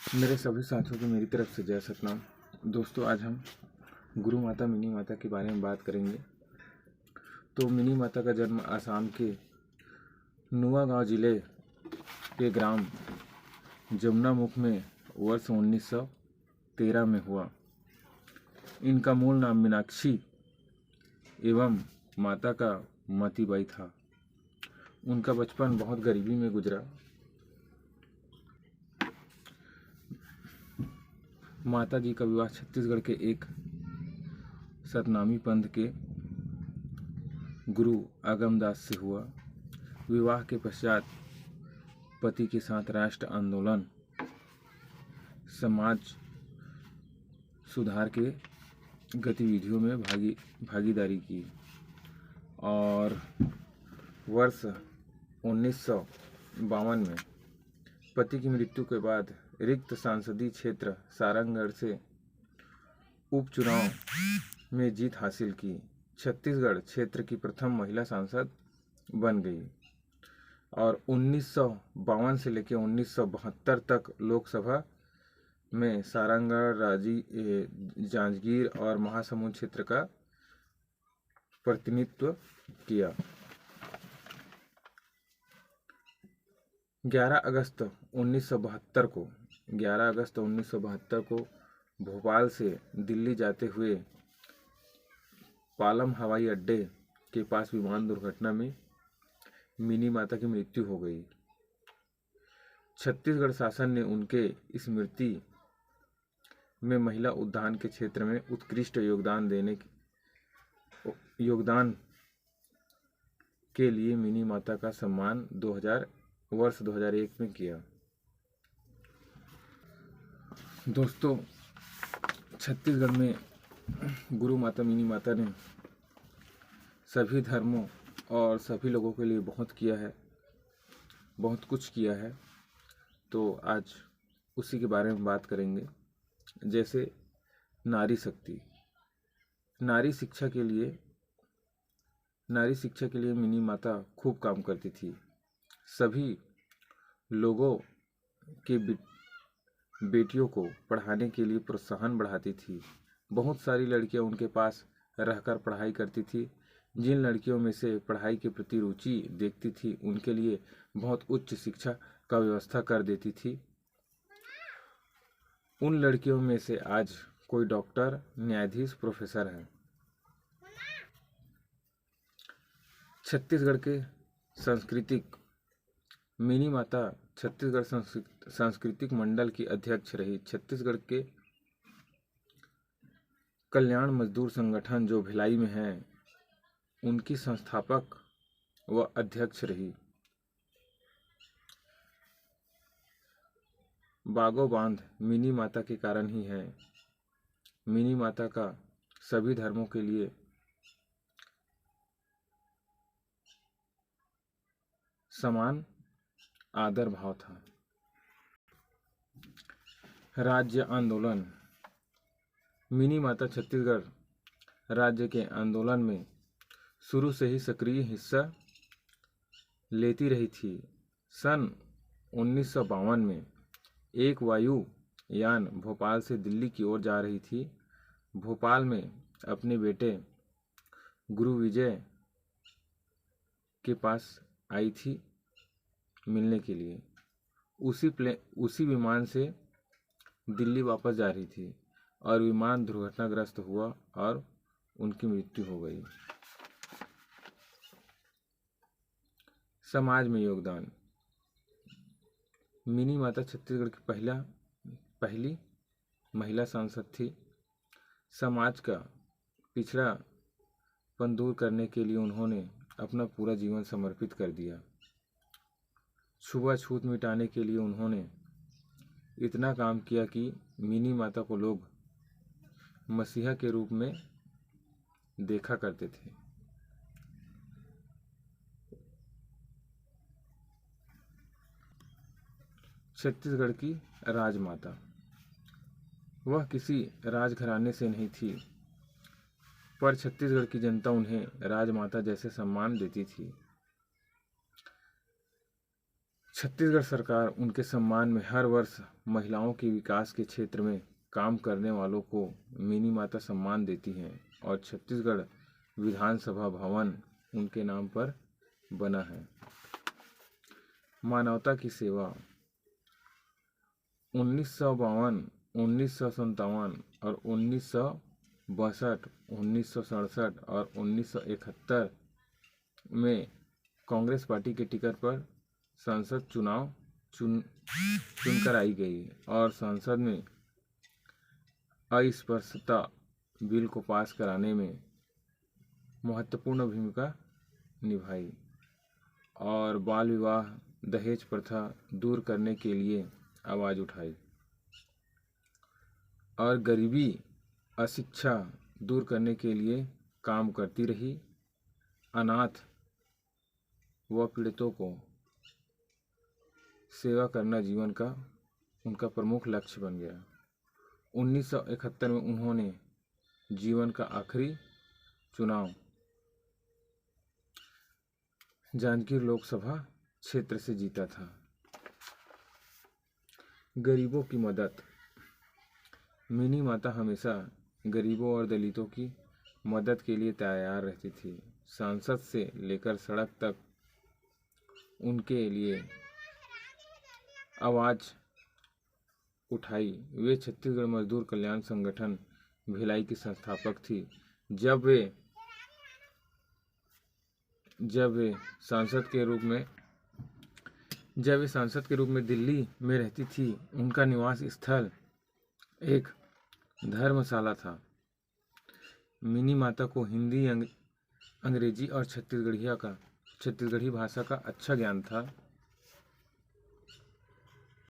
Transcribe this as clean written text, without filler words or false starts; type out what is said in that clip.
मेरे सभी साथियों को मेरी तरफ से जय सतनाम। दोस्तों, आज हम गुरु माता मिनी माता के बारे में बात करेंगे। तो मिनी माता का जन्म आसाम के नुआगांव जिले के ग्राम जमुनामुख में वर्ष 1913 में हुआ। इनका मूल नाम मीनाक्षी एवं माता का मतीबाई था। उनका बचपन बहुत गरीबी में गुजरा। माता जी का विवाह छत्तीसगढ़ के एक सतनामी पंथ के गुरु आगमदास से हुआ। विवाह के पश्चात पति के साथ राष्ट्र आंदोलन, समाज सुधार के गतिविधियों में भागीदारी की और वर्ष 1952 में पति की मृत्यु के बाद रिक्त सांसदीय क्षेत्र सारंगगढ़ से उपचुनाव में जीत हासिल की। छत्तीसगढ़ क्षेत्र की प्रथम महिला सांसद बन गई और 1952 से लेकर 1972 तक लोकसभा में सारंगगढ़, जांजगीर और महासमुंद क्षेत्र का प्रतिनिधित्व किया। 11 अगस्त 1972 को भोपाल से दिल्ली जाते हुए पालम हवाई अड्डे के पास विमान दुर्घटना में मिनी माता की मृत्यु हो गई। छत्तीसगढ़ शासन ने उनके स्मृति में महिला उद्यान के क्षेत्र में उत्कृष्ट योगदान के लिए मिनी माता का सम्मान वर्ष 2001 में किया। दोस्तों, छत्तीसगढ़ में गुरु माता मिनी माता ने सभी धर्मों और सभी लोगों के लिए बहुत कुछ किया है। तो आज उसी के बारे में बात करेंगे। जैसे नारी शक्ति, नारी शिक्षा के लिए मिनी माता खूब काम करती थी। सभी लोगों के बेटियों को पढ़ाने के लिए प्रोत्साहन बढ़ाती थी। बहुत सारी लड़कियां उनके पास रहकर पढ़ाई करती थी। जिन लड़कियों में से पढ़ाई के प्रति रुचि देखती थी उनके लिए बहुत उच्च शिक्षा का व्यवस्था कर देती थी। उन लड़कियों में से आज कोई डॉक्टर, न्यायाधीश, प्रोफेसर हैं। छत्तीसगढ़ के मिनी माता छत्तीसगढ़ सांस्कृतिक मंडल की अध्यक्ष रही। छत्तीसगढ़ के कल्याण मजदूर संगठन जो भिलाई में है, उनकी संस्थापक व अध्यक्ष रही। बागो बांध मिनी माता के कारण ही है। मिनी माता का सभी धर्मों के लिए समान आदर भाव था। राज्य आंदोलन, मिनी माता छत्तीसगढ़ राज्य के आंदोलन में शुरू से ही सक्रिय हिस्सा लेती रही थी। सन 1952 में एक वायु यान भोपाल से दिल्ली की ओर जा रही थी। भोपाल में अपने बेटे गुरु विजय के पास आई थी मिलने के लिए। उसी विमान से दिल्ली वापस जा रही थी और विमान दुर्घटनाग्रस्त हुआ और उनकी मृत्यु हो गई। समाज में योगदान, मिनी माता छत्तीसगढ़ की पहली महिला सांसद थी। समाज का पिछड़ापन दूर करने के लिए उन्होंने अपना पूरा जीवन समर्पित कर दिया। छुआछूत मिटाने के लिए उन्होंने इतना काम किया कि मिनी माता को लोग मसीहा के रूप में देखा करते थे। छत्तीसगढ़ की राजमाता, वह किसी राजघराने से नहीं थी, पर छत्तीसगढ़ की जनता उन्हें राजमाता जैसे सम्मान देती थी। छत्तीसगढ़ सरकार उनके सम्मान में हर वर्ष महिलाओं के विकास के क्षेत्र में काम करने वालों को मिनी माता सम्मान देती है और छत्तीसगढ़ विधानसभा भवन उनके नाम पर बना है। मानवता की सेवा 1952, 1957 और 1962, 1967 और 1971 में कांग्रेस पार्टी के टिकट पर संसद चुनाव चुनकर आई गई और संसद में अस्पृश्यता बिल को पास कराने में महत्वपूर्ण भूमिका निभाई और बाल विवाह दहेज प्रथा दूर करने के लिए आवाज़ उठाई और गरीबी अशिक्षा दूर करने के लिए काम करती रही। अनाथ व पीड़ितों को सेवा करना जीवन का उनका प्रमुख लक्ष्य बन गया। 1971 में उन्होंने जीवन का आखिरी चुनाव जांजगीर लोकसभा क्षेत्र से जीता था। गरीबों की मदद। मिनी माता हमेशा गरीबों और दलितों की मदद के लिए तैयार रहती थी। संसद से लेकर सड़क तक उनके लिए आवाज़ उठाई। वे छत्तीसगढ़ मजदूर कल्याण संगठन भिलाई की संस्थापक थी। जब वे सांसद के रूप में दिल्ली में रहती थी, उनका निवास स्थल एक धर्मशाला था। मिनी माता को हिंदी, अंग्रेजी और छत्तीसगढ़ी भाषा का अच्छा ज्ञान था।